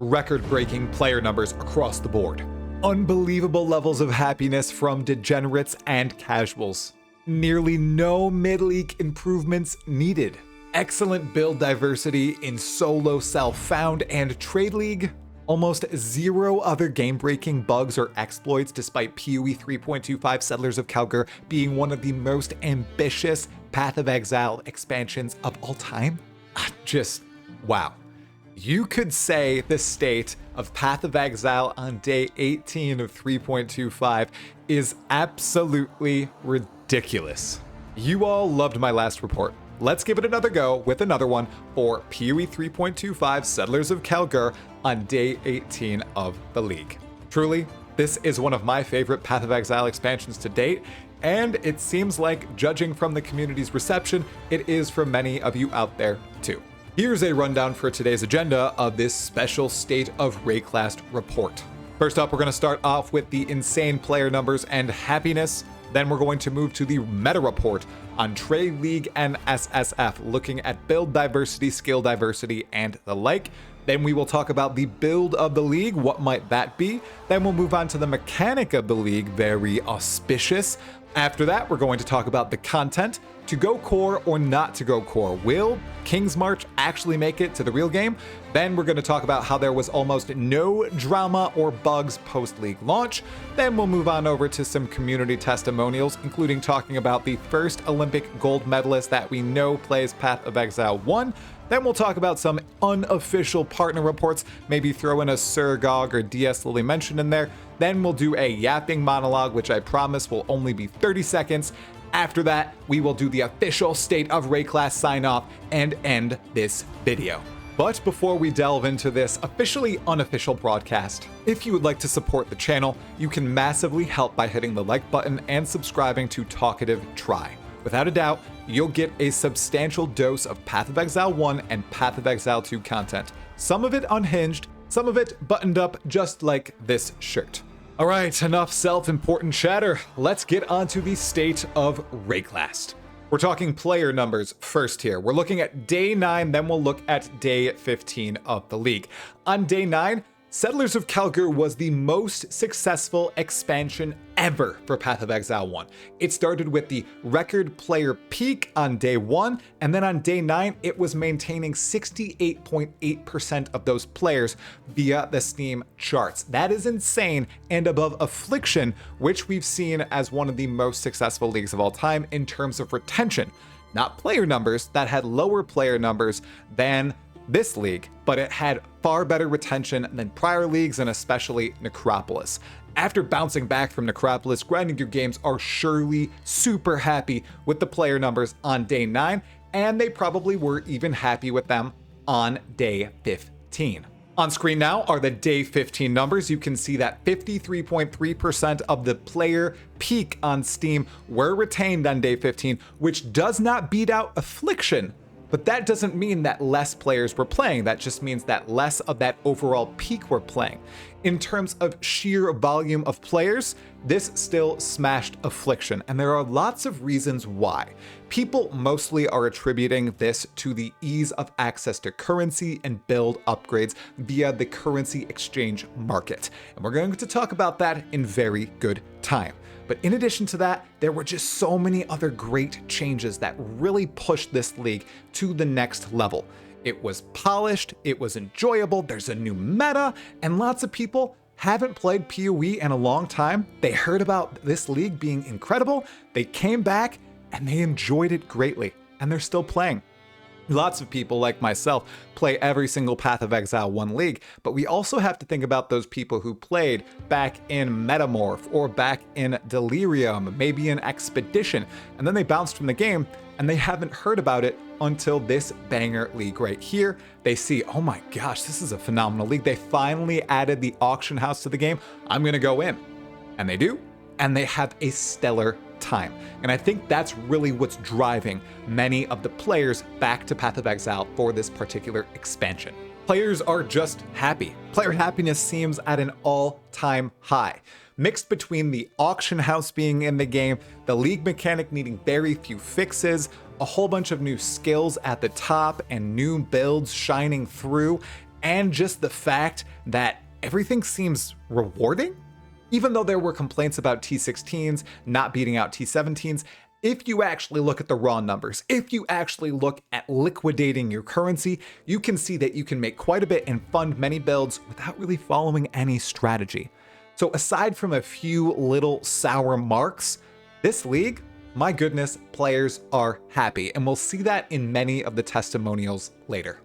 record-breaking player numbers across the board. Unbelievable levels of happiness from degenerates and casuals. Nearly no mid-league improvements needed. Excellent build diversity in solo, self-found, and trade league. Almost zero other game-breaking bugs or exploits, despite PoE 3.25 Settlers of Kalgur being one of the most ambitious Path of Exile expansions of all time. Just wow. You could say the state of Path of Exile on day 18 of 3.25 is absolutely ridiculous. You all loved my last report. Let's give it another go with another one for PoE 3.25 Settlers of Kalgur on day 18 of the league. Truly, this is one of my favorite Path of Exile expansions to date, and it seems like, judging from the community's reception, it is for many of you out there too. Here's a rundown for today's agenda of this special State of Rayclast report. First up, we're going to start off with the insane player numbers and happiness. Then we're going to move to the meta report on Trade League and SSF, looking at build diversity, skill diversity, and the like. Then we will talk about the build of the league, what might that be? Then we'll move on to the mechanic of the league, very auspicious. After that, we're going to talk about the content, to go core or not to go core. Will King's March actually make it to the real game? Then we're going to talk about how there was almost no drama or bugs post-league launch. Then we'll move on over to some community testimonials, including talking about the first Olympic gold medalist that we know plays Path of Exile 1. Then we'll talk about some unofficial partner reports, maybe throw in a Sir Gog or DS Lily mention in there. Then we'll do a yapping monologue, which I promise will only be 30 seconds. After that, we will do the official State of Rayclast sign off and end this video. But before we delve into this officially unofficial broadcast, if you would like to support the channel, you can massively help by hitting the like button and subscribing to Talkative Try. Without a doubt, you'll get a substantial dose of Path of Exile 1 and Path of Exile 2 content. Some of it unhinged, some of it buttoned up just like this shirt. All right, enough self-important chatter. Let's get on to the State of Rayclast. We're talking player numbers first here. We're looking at day 9, then we'll look at day 15 of the league. On day 9, Settlers of Kalgur was the most successful expansion ever for Path of Exile 1. It started with the record player peak on day 1, and then on day 9, it was maintaining 68.8% of those players via the Steam charts. That is insane, and above Affliction, which we've seen as one of the most successful leagues of all time in terms of retention. Not player numbers, that had lower player numbers than this league, but it had far better retention than prior leagues and especially Necropolis. After bouncing back from Necropolis, Grinding Gear Games are surely super happy with the player numbers on day 9, and they probably were even happy with them on day 15. On screen now are the day 15 numbers. You can see that 53.3% of the player peak on Steam were retained on day 15, which does not beat out Affliction. But that doesn't mean that less players were playing. That just means that less of that overall peak were playing. In terms of sheer volume of players, this still smashed Affliction, and there are lots of reasons why. People mostly are attributing this to the ease of access to currency and build upgrades via the currency exchange market. And we're going to talk about that in very good time. But in addition to that, there were just so many other great changes that really pushed this league to the next level. It was polished, it was enjoyable, there's a new meta, and lots of people haven't played PoE in a long time. They heard about this league being incredible, they came back, and they enjoyed it greatly, and they're still playing. Lots of people like myself play every single Path of Exile 1 league, but we also have to think about those people who played back in Metamorph or back in Delirium, maybe in Expedition, and then they bounced from the game and they haven't heard about it until this banger league right here. They see, oh my gosh, this is a phenomenal league. They finally added the auction house to the game. I'm gonna go in. And they do, and they have a stellar time. And I think that's really what's driving many of the players back to Path of Exile for this particular expansion. Players are just happy. Player happiness seems at an all-time high. Mixed between the auction house being in the game, the league mechanic needing very few fixes, a whole bunch of new skills at the top and new builds shining through, and just the fact that everything seems rewarding. Even though there were complaints about T16s not beating out T17s, if you actually look at the raw numbers, if you actually look at liquidating your currency, you can see that you can make quite a bit and fund many builds without really following any strategy. So aside from a few little sour marks, this league, my goodness, players are happy, and we'll see that in many of the testimonials later.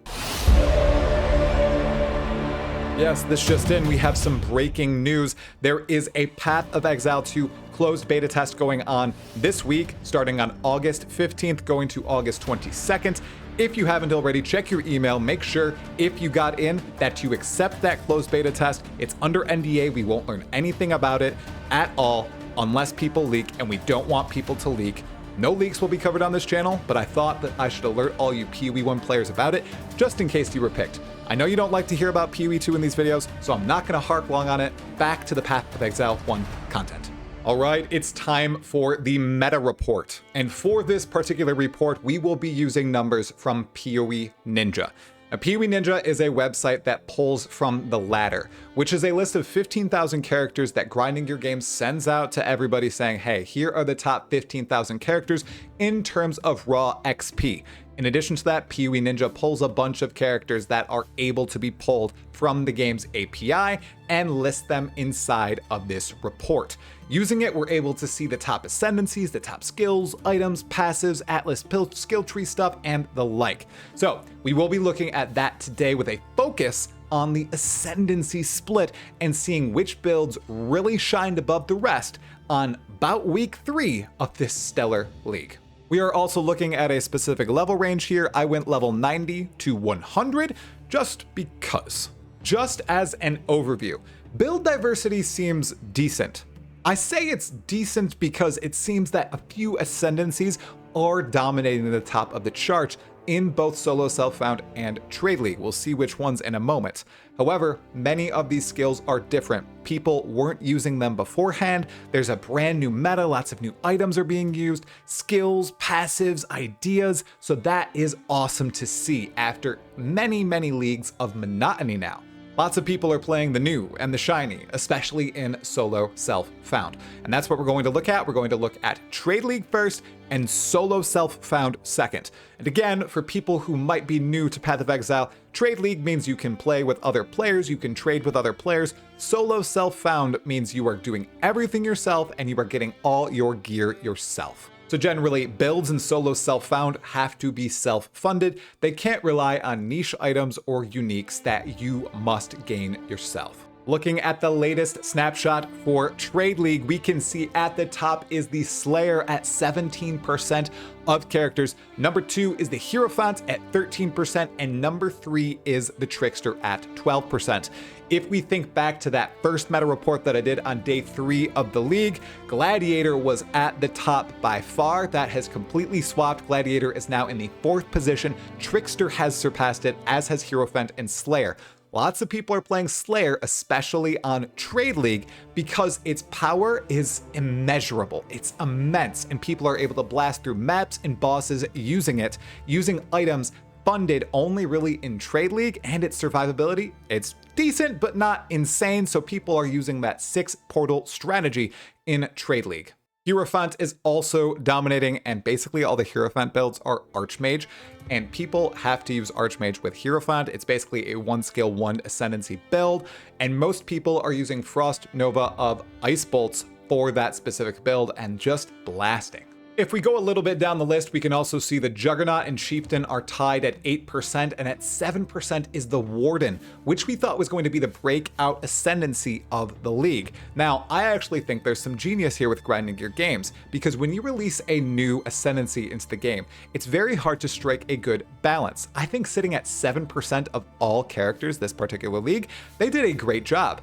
Yes, this just in, we have some breaking news. There is a Path of Exile 2 closed beta test going on this week, starting on August 15th, going to August 22nd. If you haven't already, check your email. Make sure if you got in that you accept that closed beta test. It's under NDA. We won't learn anything about it at all unless people leak, and we don't want people to leak. No leaks will be covered on this channel, but I thought that I should alert all you PoE 1 players about it, just in case you were picked. I know you don't like to hear about PoE 2 in these videos, so I'm not going to harp long on it. Back to the Path of Exile 1 content. All right, it's time for the meta report. And for this particular report, we will be using numbers from PoE Ninja. Now, PoE Ninja is a website that pulls from the ladder, which is a list of 15,000 characters that Grinding Gear Games sends out to everybody saying, hey, here are the top 15,000 characters in terms of raw XP. In addition to that, PoE Ninja pulls a bunch of characters that are able to be pulled from the game's API and lists them inside of this report. Using it, we're able to see the top ascendancies, the top skills, items, passives, Atlas skill tree stuff, and the like. So we will be looking at that today with a focus on the ascendancy split and seeing which builds really shined above the rest on about week 3 of this stellar league. We are also looking at a specific level range here. I went level 90 to 100 just because. Just as an overview, build diversity seems decent. I say it's decent because it seems that a few ascendancies are dominating the top of the chart in both solo self-found and trade league. We'll see which ones in a moment. However, many of these skills are different. People weren't using them beforehand. There's a brand new meta, lots of new items are being used, skills, passives, ideas. So that is awesome to see after many, many leagues of monotony now. Lots of people are playing the new and the shiny, especially in solo self-found. And that's what we're going to look at. We're going to look at Trade League first and solo self-found second. And again, for people who might be new to Path of Exile, Trade League means you can play with other players, you can trade with other players. Solo self-found means you are doing everything yourself and you are getting all your gear yourself. So generally, builds in solo self-found have to be self-funded. They can't rely on niche items or uniques that you must gain yourself. Looking at the latest snapshot for Trade League, we can see at the top is the Slayer at 17% of characters. Number 2 is the Hierophant at 13%, and number 3 is the Trickster at 12%. If we think back to that first meta report that I did on day 3 of the league, Gladiator was at the top by far. That has completely swapped. Gladiator is now in the 4th position. Trickster has surpassed it, as has Hierophant and Slayer. Lots of people are playing Slayer, especially on Trade League, because its power is immeasurable. It's immense, and people are able to blast through maps and bosses using it, using items funded only really in Trade League, and its survivability, it's decent, but not insane, so people are using that 6 portal strategy in Trade League. Hierophant is also dominating, and basically all the Hierophant builds are Archmage, and people have to use Archmage with Hierophant. It's basically a 1 skill 1 ascendancy build, and most people are using Frost Nova of Ice Bolts for that specific build and just blasting. If we go a little bit down the list, we can also see the Juggernaut and Chieftain are tied at 8%, and at 7% is the Warden, which we thought was going to be the breakout ascendancy of the league. Now, I actually think there's some genius here with Grinding Gear Games, because when you release a new ascendancy into the game, it's very hard to strike a good balance. I think sitting at 7% of all characters this particular league, they did a great job.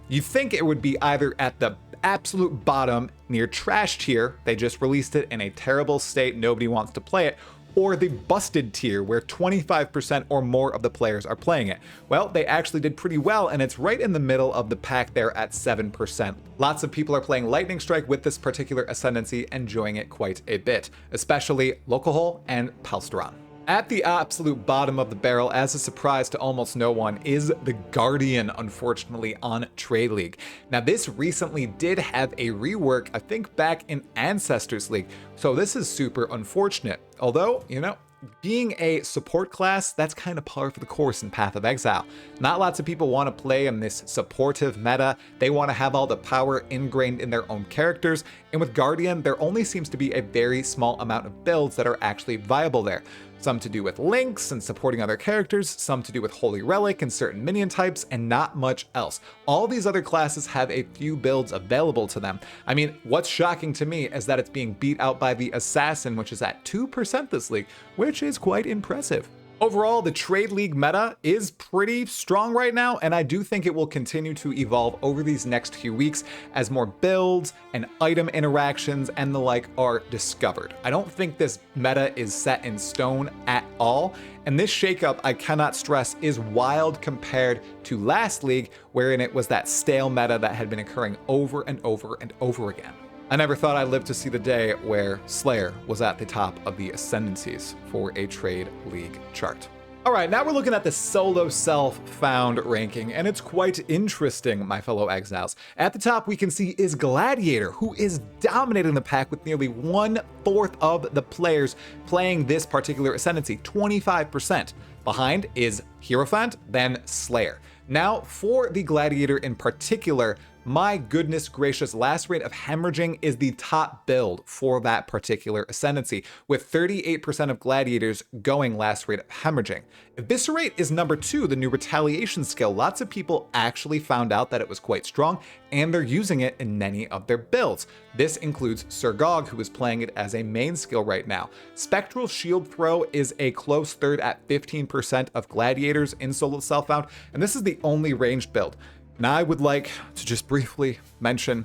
You'd think it would be either at the absolute bottom near trash tier, they just released it in a terrible state, nobody wants to play it, or the busted tier where 25% or more of the players are playing it. Well, they actually did pretty well, and it's right in the middle of the pack there at 7%. Lots of people are playing Lightning Strike with this particular ascendancy, enjoying it quite a bit, especially Local Hole and Palsteron. At the absolute bottom of the barrel, as a surprise to almost no one, is the Guardian, unfortunately, on Trade League. Now, this recently did have a rework, I think back in Ancestors League, so this is super unfortunate. Although, you know, being a support class, that's kind of par for the course in Path of Exile. Not lots of people want to play in this supportive meta. They want to have all the power ingrained in their own characters, and with Guardian, there only seems to be a very small amount of builds that are actually viable there. Some to do with links and supporting other characters, some to do with Holy Relic and certain minion types, and not much else. All these other classes have a few builds available to them. I mean, what's shocking to me is that it's being beat out by the Assassin, which is at 2% this league, which is quite impressive. Overall, the Trade League meta is pretty strong right now, and I do think it will continue to evolve over these next few weeks as more builds and item interactions and the like are discovered. I don't think this meta is set in stone at all, and this shakeup, I cannot stress, is wild compared to last league, wherein it was that stale meta that had been occurring over and over and over again. I never thought I'd live to see the day where Slayer was at the top of the ascendancies for a Trade League chart. All right, now we're looking at the solo self-found ranking, and it's quite interesting, my fellow exiles. At the top, we can see is Gladiator, who is dominating the pack with nearly 1/4 of the players playing this particular ascendancy, 25%. Behind is Hierophant, then Slayer. Now, for the Gladiator in particular, my goodness gracious, Last Rite of Hemorrhaging is the top build for that particular ascendancy, with 38% of gladiators going Last Rite of Hemorrhaging. Eviscerate is number 2, the new retaliation skill. Lots of people actually found out that it was quite strong, and they're using it in many of their builds. This includes Sir Gog, who is playing it as a main skill right now. Spectral Shield Throw is a close third at 15% of gladiators in solo self-found, and this is the only ranged build. Now, I would like to just briefly mention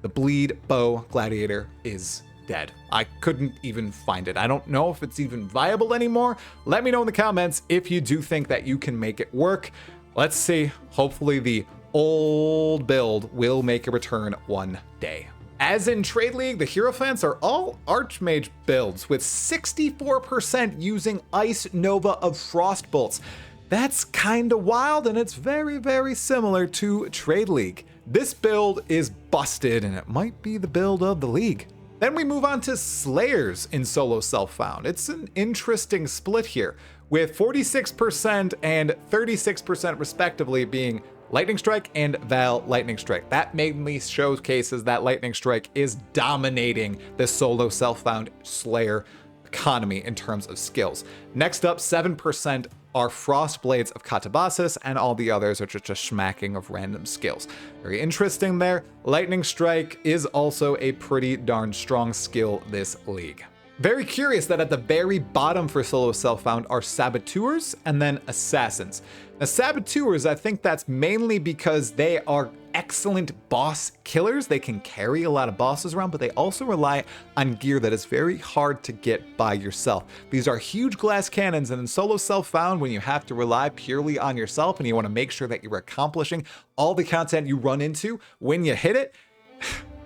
the Bleed Bow Gladiator is dead. I couldn't even find it. I don't know if it's even viable anymore. Let me know in the comments if you do think that you can make it work. Let's see. Hopefully the old build will make a return one day. As in Trade League, the Hierophants are all Archmage builds, with 64% using Ice Nova of Frostbolts. That's kinda wild, and it's very, very similar to Trade League. This build is busted, and it might be the build of the league. Then we move on to Slayers in solo self-found. It's an interesting split here, with 46% and 36% respectively being Lightning Strike and Val Lightning Strike. That mainly showcases that Lightning Strike is dominating the solo self-found Slayer economy in terms of skills. Next up, 7% are Frost Blades of Katabasis, and all the others are just a smacking of random skills. Very interesting there. Lightning Strike is also a pretty darn strong skill this league. Very curious that at the very bottom for solo self-found are Saboteurs and then Assassins. Now, Saboteurs, I think that's mainly because they are excellent boss killers. They can carry a lot of bosses around, but they also rely on gear that is very hard to get by yourself. These are huge glass cannons, and in solo self-found, when you have to rely purely on yourself and you want to make sure that you're accomplishing all the content you run into when you hit it,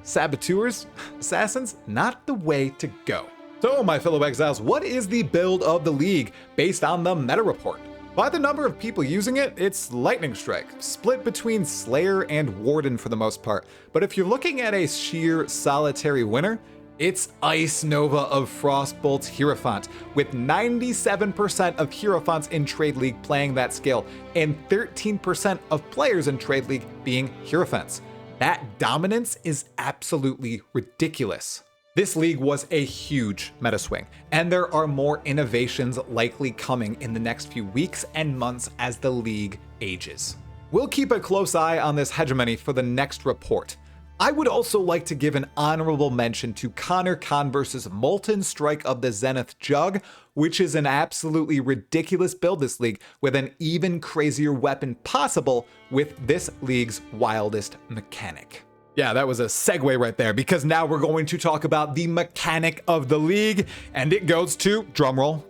Saboteurs, Assassins, not the way to go. So, my fellow exiles, what is the build of the league based on the meta report? By the number of people using it, it's Lightning Strike, split between Slayer and Warden for the most part. But if you're looking at a sheer solitary winner, it's Ice Nova of Frostbolt's Hierophant, with 97% of Hierophants in Trade League playing that skill, and 13% of players in Trade League being Hierophants. That dominance is absolutely ridiculous. This league was a huge meta swing, and there are more innovations likely coming in the next few weeks and months as the league ages. We'll keep a close eye on this hegemony for the next report. I would also like to give an honorable mention to Connor Converse's Molten Strike of the Zenith Jug, which is an absolutely ridiculous build this league with an even crazier weapon possible with this league's wildest mechanic. Yeah, that was a segue right there, because now we're going to talk about the mechanic of the league, and it goes to, drumroll,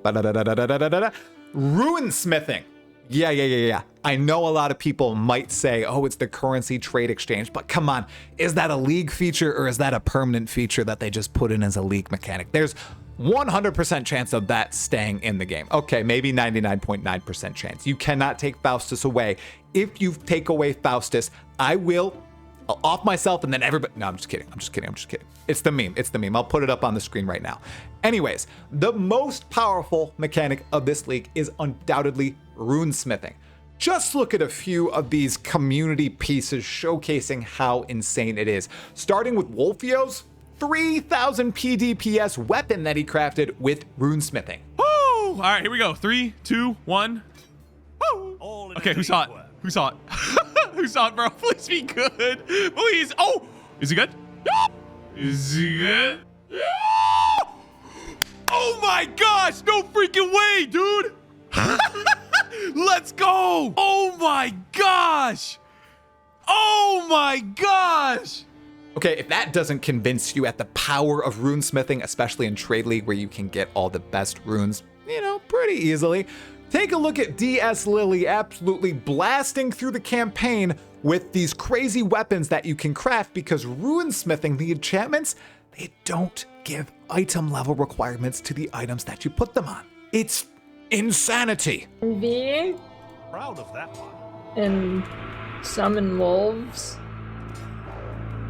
Runesmithing. Yeah. I know a lot of people might say, oh, it's the currency trade exchange, but come on, is that a league feature or is that a permanent feature that they just put in as a league mechanic? There's 100% chance of that staying in the game. Okay, maybe 99.9% chance. You cannot take Faustus away. If you take away Faustus, I'll off myself and then everybody. No, I'm just kidding. I'm just kidding. It's the meme. It's the meme. I'll put it up on the screen right now. Anyways, the most powerful mechanic of this league is undoubtedly runesmithing. Just look at a few of these community pieces showcasing how insane it is. Starting with Wolfio's 3,000 PDPS weapon that he crafted with runesmithing. Woo! All right, here we go. 3, 2, 1. Woo! Okay, who saw it? Who saw it? Who saw it, bro? Please be good. Please. Oh, is he good? Is he good? Oh my gosh! No freaking way, dude! Let's go! Oh my gosh! Oh my gosh! Okay, if that doesn't convince you at the power of runesmithing, especially in Trade League where you can get all the best runes, pretty easily, take a look at DS Lily absolutely blasting through the campaign with these crazy weapons that you can craft because runesmithing, the enchantments, they don't give item level requirements to the items that you put them on. It's insanity. V. Proud of that one. And summon wolves.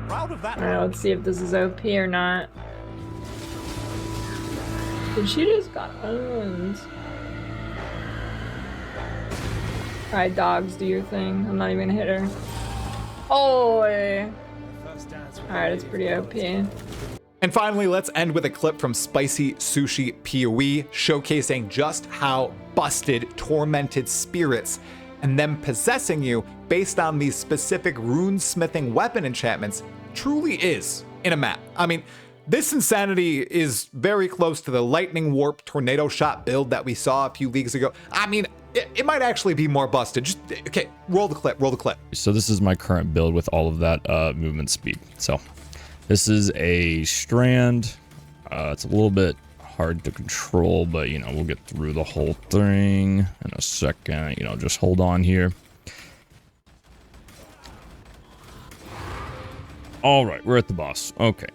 Proud of that Alright, one. let's see if this is OP or not. Did she just got owned? Alright, dogs, do your thing. I'm not even gonna hit her. Oh! Alright, it's pretty OP. And finally, let's end with a clip from Spicy Sushi PoE showcasing just how busted tormented spirits and them possessing you based on these specific runesmithing weapon enchantments truly is in a map. I mean, this insanity is very close to the lightning warp tornado shot build that we saw a few leagues ago. I mean, it might actually be more busted. Just, okay, roll the clip. So this is my current build with all of that movement speed. So this is a strand. It's a little bit hard to control, but we'll get through the whole thing in a second. Just hold on here. All right, we're at the boss. Okay.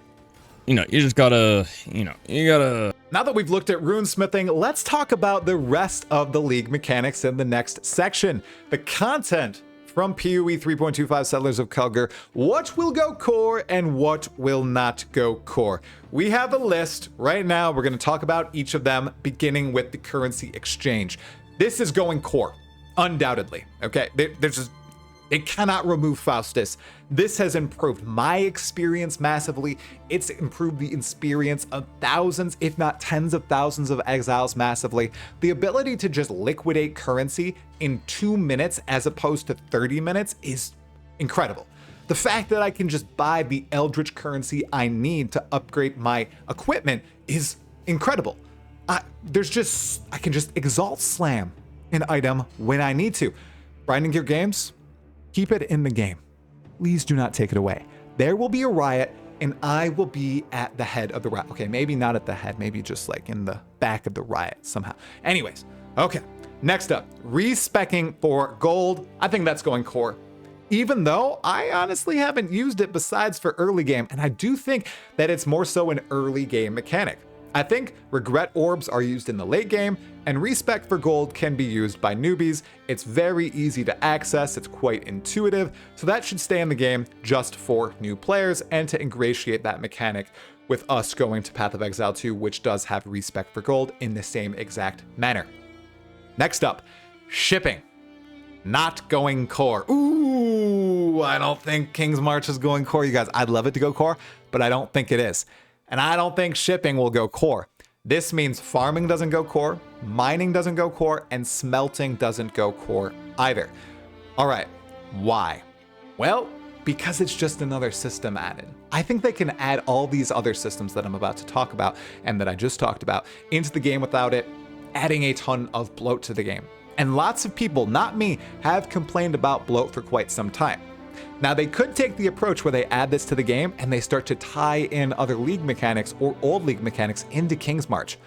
You just gotta, Now that we've looked at runesmithing, let's talk about the rest of the league mechanics in the next section. The content from PoE 3.25 Settlers of Kulgur, what will go core and what will not go core. We have a list right now. We're going to talk about each of them, beginning with the currency exchange. This is going core, undoubtedly. Okay, they cannot remove Faustus. This has improved my experience massively. It's improved the experience of thousands, if not tens of thousands of exiles massively. The ability to just liquidate currency in 2 minutes as opposed to 30 minutes is incredible. The fact that I can just buy the Eldritch currency I need to upgrade my equipment is incredible. I can just Exalt Slam an item when I need to. Grinding Gear Games, keep it in the game. Please do not take it away. There will be a riot and I will be at the head of the riot. Okay, maybe not at the head, maybe just like in the back of the riot somehow. Anyways, okay. Next up, respecking for gold. I think that's going core. Even though I honestly haven't used it besides for early game, and I do think that it's more so an early game mechanic. I think regret orbs are used in the late game, and respect for gold can be used by newbies. It's very easy to access, it's quite intuitive, so that should stay in the game just for new players and to ingratiate that mechanic with us going to Path of Exile 2, which does have respect for gold in the same exact manner. Next up, shipping. Not going core. Ooh, I don't think King's March is going core, you guys. I'd love it to go core, but I don't think it is. And I don't think shipping will go core. This means farming doesn't go core, mining doesn't go core, and smelting doesn't go core either. All right, why? Well, because it's just another system added. I think they can add all these other systems that I'm about to talk about and that I just talked about into the game without it adding a ton of bloat to the game. And lots of people, not me, have complained about bloat for quite some time. Now, they could take the approach where they add this to the game and they start to tie in other league mechanics or old league mechanics into King's March.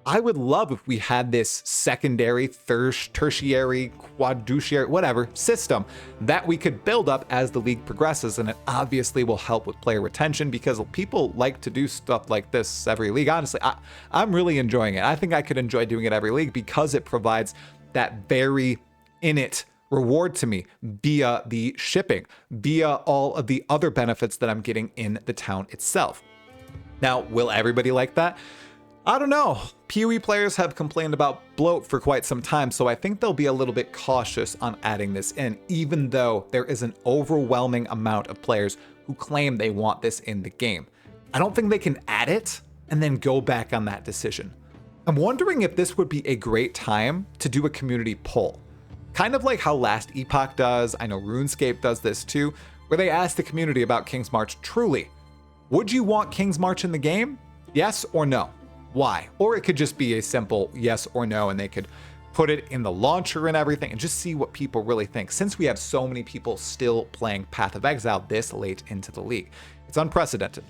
I would love if we had this secondary, tertiary, quadruciary, whatever system that we could build up as the league progresses. And it obviously will help with player retention because people like to do stuff like this every league. Honestly, I'm really enjoying it. I think I could enjoy doing it every league because it provides that very in-it reward to me via the shipping, via all of the other benefits that I'm getting in the town itself. Now, will everybody like that? I don't know. PoE players have complained about bloat for quite some time, so I think they'll be a little bit cautious on adding this in, even though there is an overwhelming amount of players who claim they want this in the game. I don't think they can add it and then go back on that decision. I'm wondering if this would be a great time to do a community poll. Kind of like how Last Epoch does, I know RuneScape does this too, where they ask the community about King's March truly. Would you want King's March in the game? Yes or no? Why? Or it could just be a simple yes or no, and they could put it in the launcher and everything and just see what people really think. Since we have so many people still playing Path of Exile this late into the league, it's unprecedented.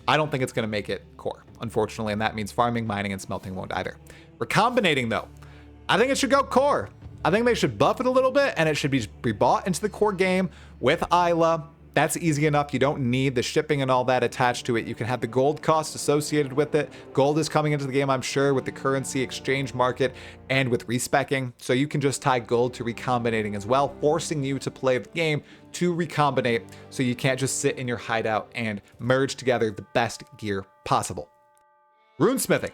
I don't think it's going to make it core, unfortunately, and that means farming, mining, and smelting won't either. Recombinating, though, I think it should go core. I think they should buff it a little bit, and it should be brought into the core game with Isla. That's easy enough. You don't need the shipping and all that attached to it. You can have the gold cost associated with it. Gold is coming into the game, I'm sure, with the currency exchange market and with respeccing. So you can just tie gold to recombinating as well, forcing you to play the game to recombinate so you can't just sit in your hideout and merge together the best gear possible. Runesmithing,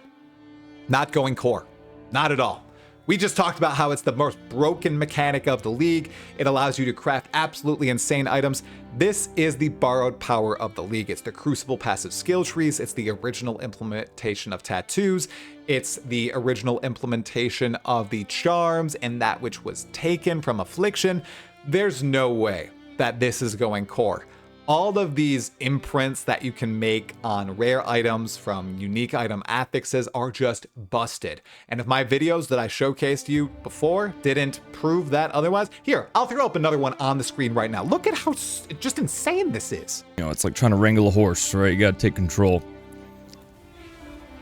not going core. Not at all. We just talked about how it's the most broken mechanic of the league. It allows you to craft absolutely insane items. This is the borrowed power of the league. It's the Crucible passive skill trees. It's the original implementation of tattoos. It's the original implementation of the charms and that which was taken from Affliction. There's no way that this is going core. All of these imprints that you can make on rare items from unique item affixes are just busted. And if my videos that I showcased you before didn't prove that otherwise, here, I'll throw up another one on the screen right now. Look at how just insane this is. You know, it's like trying to wrangle a horse, right? You gotta take control.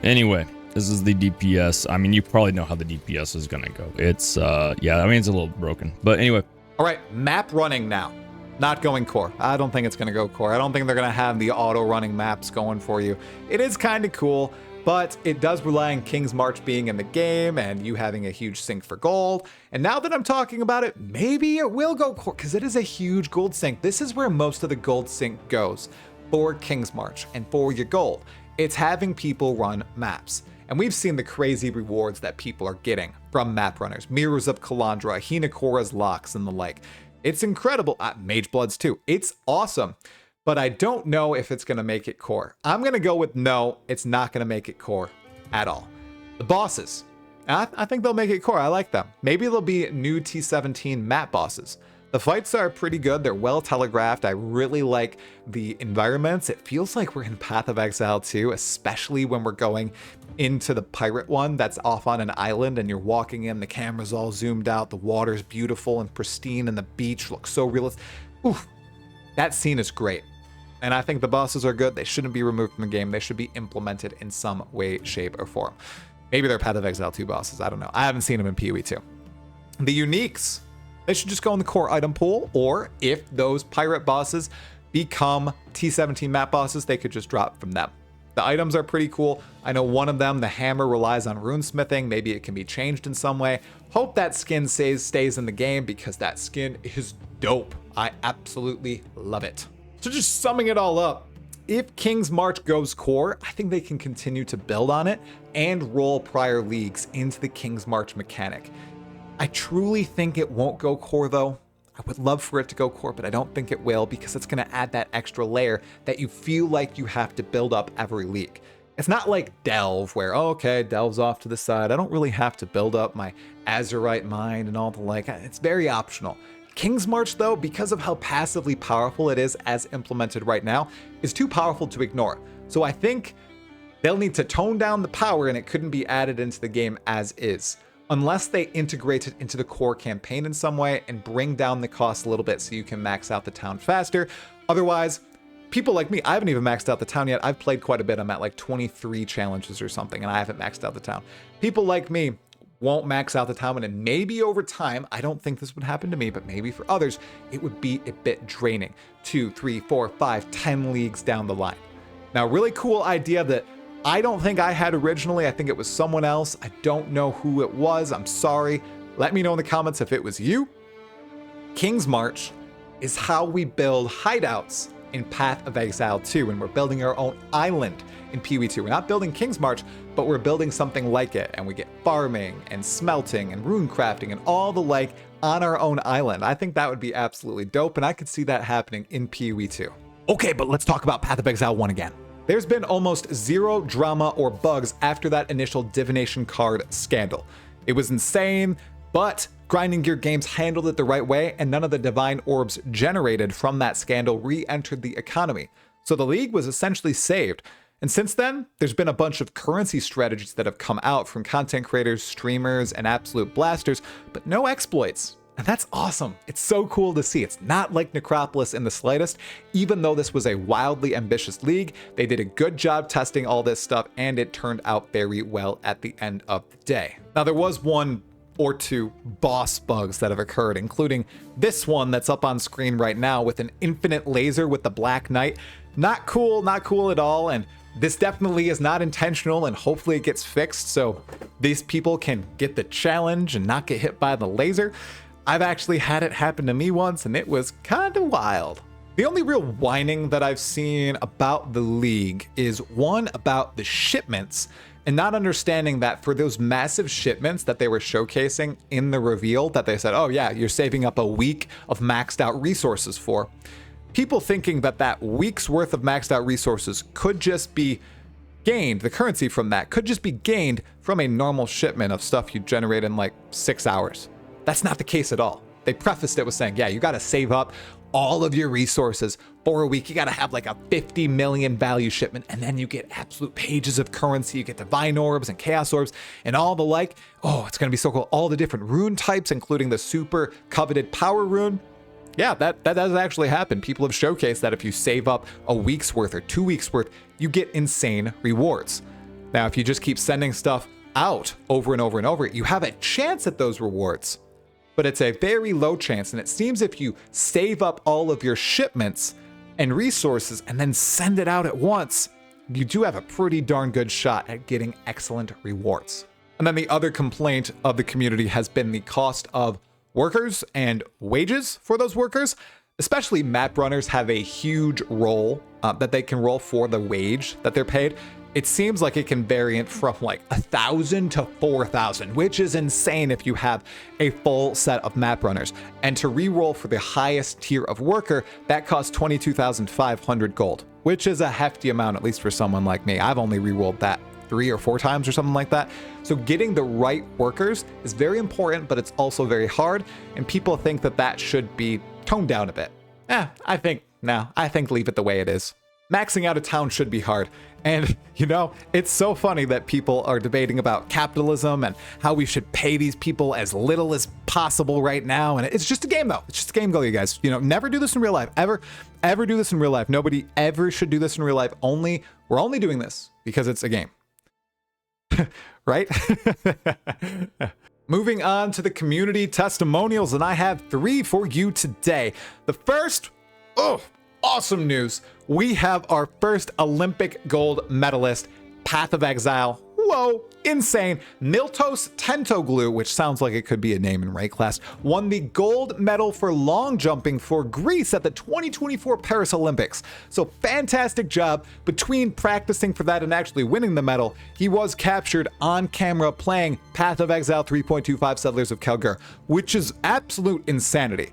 Anyway, this is the DPS. I mean, you probably know how the DPS is gonna go. It's, yeah, I mean, it's a little broken. But anyway. All right, map running now. Not going core. I don't think it's going to go core. I don't think they're going to have the auto running maps going for you. It is kind of cool, but it does rely on King's March being in the game and you having a huge sink for gold. And now that I'm talking about it, maybe it will go core because it is a huge gold sink. This is where most of the gold sink goes for King's March and for your gold. It's having people run maps. And we've seen the crazy rewards that people are getting from map runners. Mirrors of Kalandra, Hinakora's Locks, and the like. It's incredible. Magebloods too. It's awesome. But I don't know if it's going to make it core. I'm going to go with no, it's not going to make it core at all. The bosses. I think they'll make it core. I like them. Maybe there'll be new T17 map bosses. The fights are pretty good. They're well telegraphed. I really like the environments. It feels like we're in Path of Exile 2, especially when we're going into the pirate one that's off on an island and you're walking in, the camera's all zoomed out, the water's beautiful and pristine, and the beach looks so realistic. Oof, that scene is great. And I think the bosses are good. They shouldn't be removed from the game. They should be implemented in some way, shape, or form. Maybe they're Path of Exile 2 bosses. I don't know. I haven't seen them in PoE 2. The uniques. They should just go in the core item pool, or if those pirate bosses become T17 map bosses, they could just drop from them. The items are pretty cool. I know one of them, the hammer, relies on runesmithing. Maybe it can be changed in some way. Hope that skin stays in the game because that skin is dope. I absolutely love it. So just summing it all up, if King's March goes core, I think they can continue to build on it and roll prior leagues into the King's March mechanic. I truly think it won't go core though. I would love for it to go core, but I don't think it will because it's going to add that extra layer that you feel like you have to build up every league. It's not like Delve where, oh, okay, Delve's off to the side. I don't really have to build up my Azurite mine and all the like. It's very optional. King's March though, because of how passively powerful it is as implemented right now, is too powerful to ignore. So I think they'll need to tone down the power and it couldn't be added into the game as is, unless they integrate it into the core campaign in some way and bring down the cost a little bit so you can max out the town faster. Otherwise, people like me, I haven't even maxed out the town yet. I've played quite a bit. I'm at like 23 challenges or something, and I haven't maxed out the town. People like me won't max out the town, and maybe over time, I don't think this would happen to me, but maybe for others, it would be a bit draining. 2, 3, 4, 5, 10 leagues down the line. Now, really cool idea that I don't think I had originally. I think it was someone else. I don't know who it was. I'm sorry. Let me know in the comments if it was you. King's March is how we build hideouts in Path of Exile 2, and we're building our own island in PoE2. We're not building King's March, but we're building something like it, and we get farming and smelting and rune crafting and all the like on our own island. I think that would be absolutely dope, and I could see that happening in PoE2. Okay, but let's talk about Path of Exile 1 again. There's been almost zero drama or bugs after that initial divination card scandal. It was insane, but Grinding Gear Games handled it the right way, and none of the divine orbs generated from that scandal re-entered the economy. So the league was essentially saved. And since then, there's been a bunch of currency strategies that have come out from content creators, streamers, and absolute blasters, but no exploits. And that's awesome. It's so cool to see. It's not like Necropolis in the slightest. Even though this was a wildly ambitious league, they did a good job testing all this stuff, and it turned out very well at the end of the day. Now, there was one or two boss bugs that have occurred, including this one that's up on screen right now with an infinite laser with the Black Knight. Not cool at all, and this definitely is not intentional, and hopefully it gets fixed so these people can get the challenge and not get hit by the laser. I've actually had it happen to me once, and it was kind of wild. The only real whining that I've seen about the league is one about the shipments, and not understanding that for those massive shipments that they were showcasing in the reveal, that they said, oh yeah, you're saving up a week of maxed out resources for. People thinking that that week's worth of maxed out resources could just be gained, the currency from that could just be gained from a normal shipment of stuff you generate in like 6 hours. That's not the case at all. They prefaced it with saying, yeah, you got to save up all of your resources for a week. You got to have like a 50 million value shipment, and then you get absolute pages of currency. You get divine orbs and chaos orbs and all the like. Oh, it's going to be so cool. All the different rune types, including the super coveted power rune. Yeah, that does actually happen. People have showcased that if you save up a week's worth or 2 weeks worth, you get insane rewards. Now, if you just keep sending stuff out over and over and over, you have a chance at those rewards, but it's a very low chance. And it seems if you save up all of your shipments and resources and then send it out at once, you do have a pretty darn good shot at getting excellent rewards. And then the other complaint of the community has been the cost of workers and wages for those workers. Especially map runners have a huge role that they can roll for the wage that they're paid. It seems like it can vary from like 1,000 to 4,000, which is insane if you have a full set of map runners. And to re-roll for the highest tier of worker, that costs 22,500 gold, which is a hefty amount, at least for someone like me. I've only re-rolled that 3 or 4 times or something like that. So getting the right workers is very important, but it's also very hard. And people think that that should be toned down a bit. I think leave it the way it is. Maxing out a town should be hard. And, you know, it's so funny that people are debating about capitalism and how we should pay these people as little as possible right now. And it's just a game, though. It's just a game, you guys. You know, never do this in real life. Ever do this in real life. Nobody ever should do this in real life. We're only doing this because it's a game. Right? Moving on to the community testimonials, and I have 3 for you today. The first, awesome news. We have our first Olympic gold medalist, Path of Exile. Whoa, insane. Miltos Tentoglou, which sounds like it could be a name in Ray class, won the gold medal for long jumping for Greece at the 2024 Paris Olympics. So fantastic job. Between practicing for that and actually winning the medal, he was captured on camera playing Path of Exile 3.25 Settlers of Kelgur, which is absolute insanity.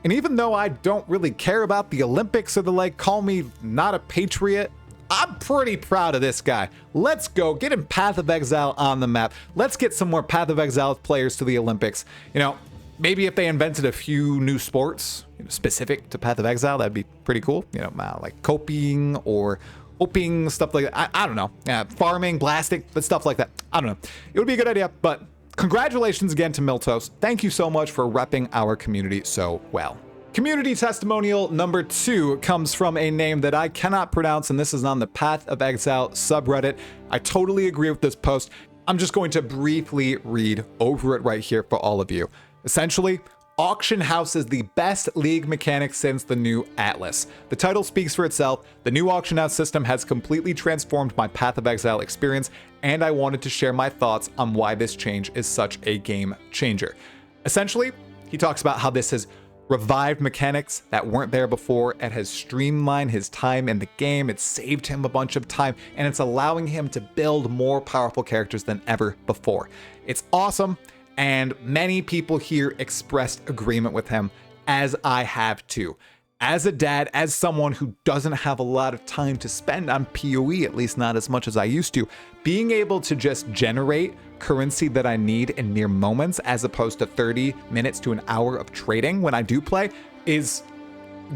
And even though I don't really care about the Olympics or the like, call me not a patriot, I'm pretty proud of this guy. Let's go get him Path of Exile on the map. Let's get some more Path of Exile players to the Olympics. You know, maybe if they invented a few new sports specific to Path of Exile, that'd be pretty cool. You know, like coping or hoping, stuff like that. I don't know. Farming, blasting, but stuff like that. I don't know. It would be a good idea, but congratulations again to Miltos. Thank you so much for repping our community so well. Community testimonial number 2 comes from a name that I cannot pronounce, and this is on the Path of Exile subreddit. I totally agree with this post. I'm just going to briefly read over it right here for all of you. Essentially, Auction House is the best League mechanic since the new Atlas. The title speaks for itself. The new Auction House system has completely transformed my Path of Exile experience, and I wanted to share my thoughts on why this change is such a game changer. Essentially, he talks about how this has revived mechanics that weren't there before. It has streamlined his time in the game. It's saved him a bunch of time, and it's allowing him to build more powerful characters than ever before. It's awesome. And many people here expressed agreement with him, as I have too. As a dad, as someone who doesn't have a lot of time to spend on PoE, at least not as much as I used to, being able to just generate currency that I need in mere moments, as opposed to 30 minutes to an hour of trading when I do play, is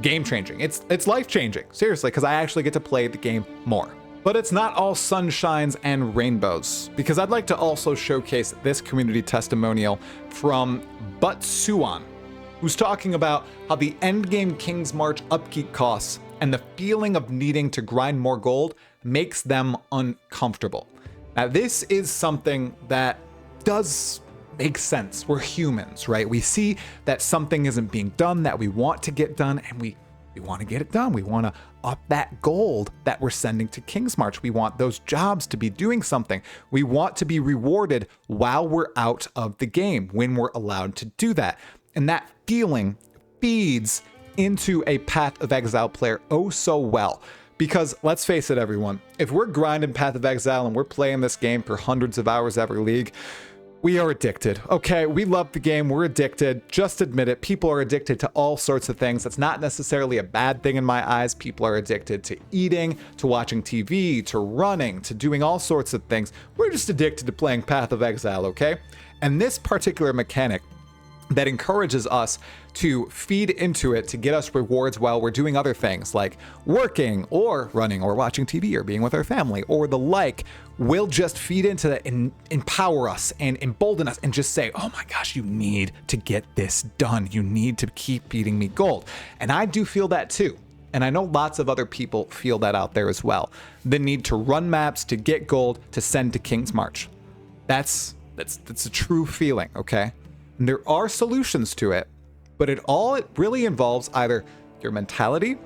game changing. It's life changing, seriously, because I actually get to play the game more. But it's not all sunshines and rainbows, because I'd like to also showcase this community testimonial from Butsuan, who's talking about how the endgame King's March upkeep costs and the feeling of needing to grind more gold makes them uncomfortable. Now, this is something that does make sense. We're humans, right? We see that something isn't being done that we want to get done, and we want to get it done. We want to up that gold that we're sending to King's March. We want those jobs to be doing something. We want to be rewarded while we're out of the game, when we're allowed to do that. And that feeling feeds into a Path of Exile player oh so well. Because let's face it, everyone, if we're grinding Path of Exile and we're playing this game for hundreds of hours every league, we are addicted, okay? We love the game, we're addicted. Just admit it, people are addicted to all sorts of things. That's not necessarily a bad thing in my eyes. People are addicted to eating, to watching TV, to running, to doing all sorts of things. We're just addicted to playing Path of Exile, okay? And this particular mechanic that encourages us to feed into it to get us rewards while we're doing other things like working or running or watching TV or being with our family or the like, will just feed into that and empower us and embolden us and just say, oh my gosh, you need to get this done. You need to keep feeding me gold. And I do feel that too. And I know lots of other people feel that out there as well. The need to run maps, to get gold, to send to King's March. That's a true feeling, okay? And there are solutions to it, but it really involves either your mentality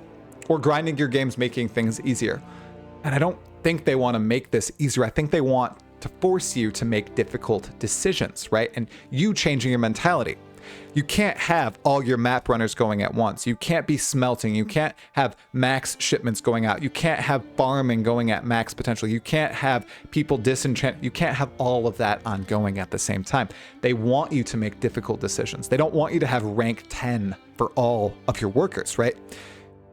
or grinding your games, making things easier. And I don't think they want to make this easier. I think they want to force you to make difficult decisions, right? And you changing your mentality. You can't have all your map runners going at once. You can't be smelting. You can't have max shipments going out. You can't have farming going at max potential. You can't have people disenchant. You can't have all of that ongoing at the same time. They want you to make difficult decisions. They don't want you to have rank 10 for all of your workers, right?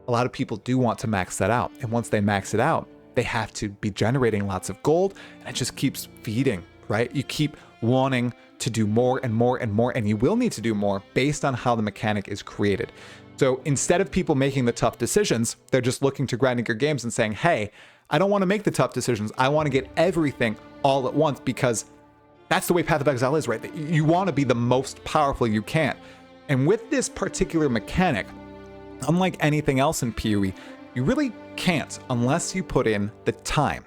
A lot of people do want to max that out. And once they max it out, they have to be generating lots of gold, and it just keeps feeding, right? You keep wanting to do more and more and more, and you will need to do more based on how the mechanic is created. So instead of people making the tough decisions, they're just looking to grinding your games and saying, hey, I don't want to make the tough decisions. I want to get everything all at once, because that's the way Path of Exile is, right? You want to be the most powerful you can. And with this particular mechanic, unlike anything else in PoE, you really can't unless you put in the time,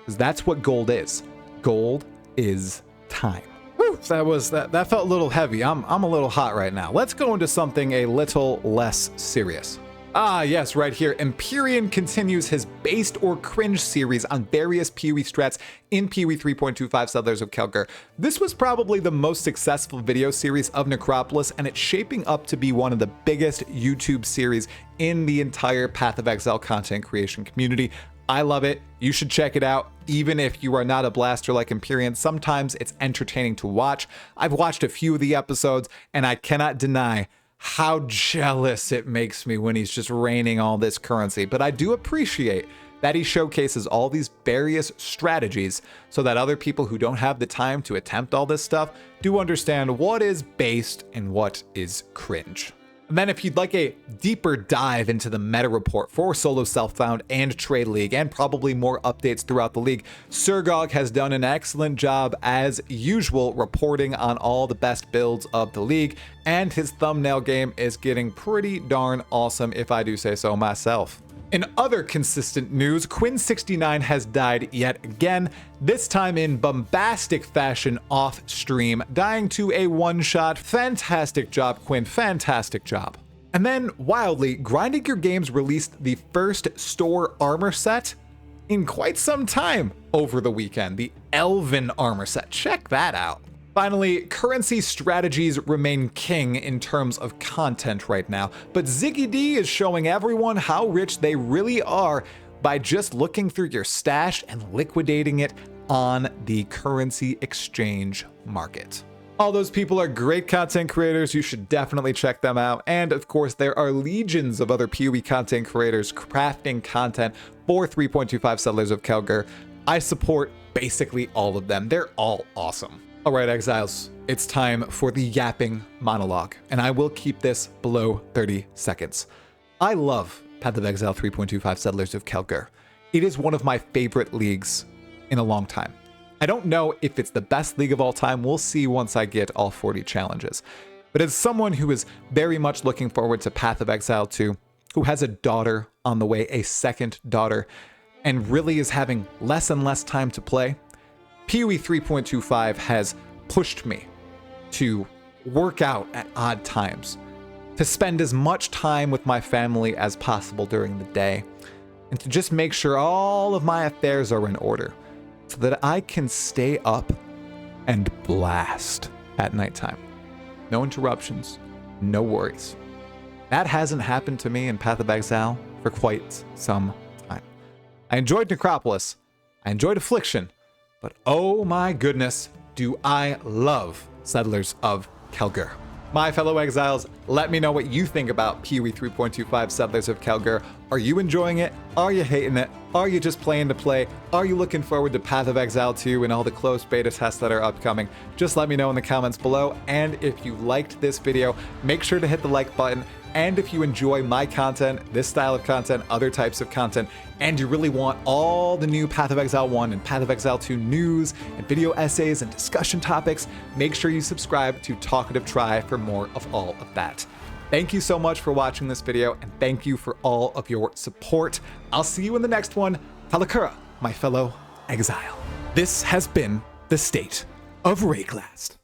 because that's what gold is. Gold is time. Whew, that felt a little heavy. I'm a little hot right now. Let's go into something a little less serious. Ah, yes, right here. Empyrean continues his Based or Cringe series on various PoE strats in PoE 3.25 Settlers of Kelgar. This was probably the most successful video series of Necropolis, and it's shaping up to be one of the biggest YouTube series in the entire Path of Exile content creation community. I love it. You should check it out. Even if you are not a blaster like Empyrean, sometimes it's entertaining to watch. I've watched a few of the episodes, and I cannot deny how jealous it makes me when he's just raining all this currency. But I do appreciate that he showcases all these various strategies so that other people who don't have the time to attempt all this stuff do understand what is based and what is cringe. And then if you'd like a deeper dive into the meta report for Solo Self-Found and Trade League, and probably more updates throughout the league, Surgog has done an excellent job as usual reporting on all the best builds of the league, and his thumbnail game is getting pretty darn awesome if I do say so myself. In other consistent news, Quinn69 has died yet again, this time in bombastic fashion off stream, dying to a one-shot. Fantastic job, Quinn, fantastic job. And then, wildly, Grinding Your Games released the first store armor set in quite some time over the weekend, the Elven armor set. Check that out. Finally, currency strategies remain king in terms of content right now, but Ziggy D is showing everyone how rich they really are by just looking through your stash and liquidating it on the currency exchange market. All those people are great content creators. You should definitely check them out. And of course, there are legions of other PoE content creators crafting content for 3.25 Settlers of Kelger. I support basically all of them. They're all awesome. All right, Exiles, it's time for the yapping monologue, and I will keep this below 30 seconds. I love Path of Exile 3.25 Settlers of Kelger. It is one of my favorite leagues in a long time. I don't know if it's the best league of all time. We'll see once I get all 40 challenges. But as someone who is very much looking forward to Path of Exile 2, who has a daughter on the way, a second daughter, and really is having less and less time to play, PoE 3.25 has pushed me to work out at odd times, to spend as much time with my family as possible during the day, and to just make sure all of my affairs are in order so that I can stay up and blast at nighttime. No interruptions, no worries. That hasn't happened to me in Path of Exile for quite some time. I enjoyed Necropolis, I enjoyed Affliction, but oh my goodness, do I love Settlers of Kelger. My fellow exiles, let me know what you think about PoE 3.25 Settlers of Kelger. Are you enjoying it? Are you hating it? Are you just playing to play? Are you looking forward to Path of Exile 2 and all the closed beta tests that are upcoming? Just let me know in the comments below. And if you liked this video, make sure to hit the like button. And if you enjoy my content, this style of content, other types of content, and you really want all the new Path of Exile 1 and Path of Exile 2 news and video essays and discussion topics, make sure you subscribe to Talkative Tri for more of all of that. Thank you so much for watching this video, and thank you for all of your support. I'll see you in the next one. Talakura, my fellow exile. This has been the State of Rayclast.